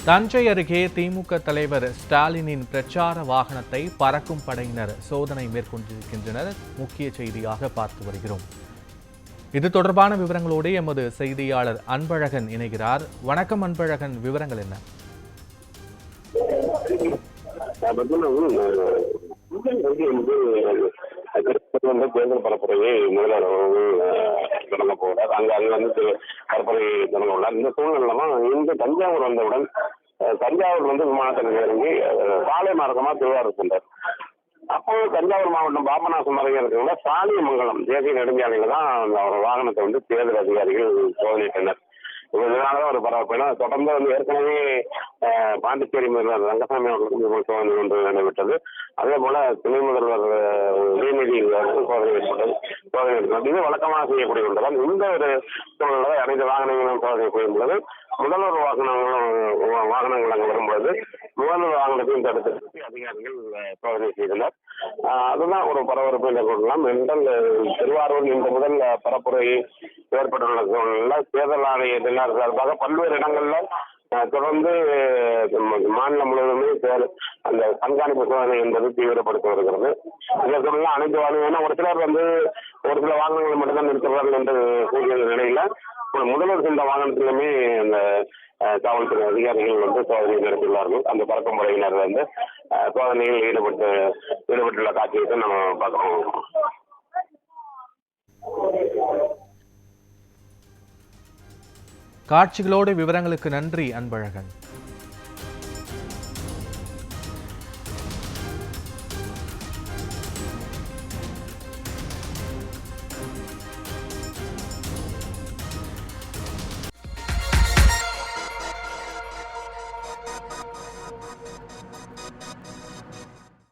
தஞ்சை அருகே திமுக தலைவர் ஸ்டாலினின் பிரச்சார வாகனத்தை பறக்கும் படையினர் சோதனை மேற்கொண்டிருக்கின்றனர். முக்கிய செய்தியாக பார்த்து வருகிறோம். இது தொடர்பான விவரங்களோடு எமது செய்தியாளர் அன்பழகன் இணைகிறார். வணக்கம் அன்பழகன், விவரங்கள் என்ன? தேர்தல் பரப்புரையை முதல்வர் தொடங்க போகிறார். அங்கு பரப்புரை தொடங்க உள்ளார். இந்த சூழ்நிலை இன்று தஞ்சாவூர் வந்தவுடன் தஞ்சாவூர் விமானத்தில் இறங்கி சாலை மார்க்கமா திருவாரூர் சென்றார். அப்போ தஞ்சாவூர் மாவட்டம் பாபநாசம் அருகே இருக்கிற சாலியமங்கலம் தேசிய நெடுஞ்சாலையில தான் அவர் வாகனத்தை தேர்தல் அதிகாரிகள் சோதனையிட்டனர். இதனாலதான் ஒரு பரவாயில்ல. தொடர்ந்து ஏற்கனவே பாண்டிச்சேரி முதல்வர் ரங்கசாமி அவர்களுக்கும் சோதனை ஒன்று நடைபெற்றது. அதே போல துணை முதல்வர் உதயநிதி சோதனை ஏற்பட்டது. இது வழக்கமாக செய்யக்கூடிய ஒன்றுதான். இந்த ஒரு சூழ்நிலை அனைத்து வாகனங்களும் சோதனை செய்யும் பொழுது முதல்வர் வாகனங்கள் அங்கு வரும்பொழுது முதல்வர் வாகனத்தையும் தடுத்து அதிகாரிகள் சோதனை செய்தனர். அதுதான் ஒரு பரபரப்பை கொள்ளலாம் என்றால் திருவாரூர் இன்று முதல் பரப்புரை ஏற்பட்டுள்ள சூழ்நிலை தேர்தல் ஆணையத்தினர் சார்பாக பல்வேறு இடங்கள்ல தொடர்ந்து மாநிலம் முழுவதுமே அந்த கண்காணிப்பு சோதனை என்பது தீவிரப்படுத்தி வருகிறது. இந்த சூழ்நிலை அனைத்து வாகனங்களும் ஒரு சிலர் ஒரு சில வாகனங்களை மட்டும்தான் நிறுத்துவார்கள் என்று கூறிய நிலையில முதல்வர் சென்ற வாகனத்திலுமே அந்த காவல்துறை அதிகாரிகள் சோதனை நடத்தியுள்ளார்கள். அந்த பறக்கும் முறையினர் சோதனையில் ஈடுபட்டுள்ள காட்சியை நம்ம பார்க்கிறோம். காட்சிகளோடு விவரங்களுக்கு நன்றி அன்பழகன்.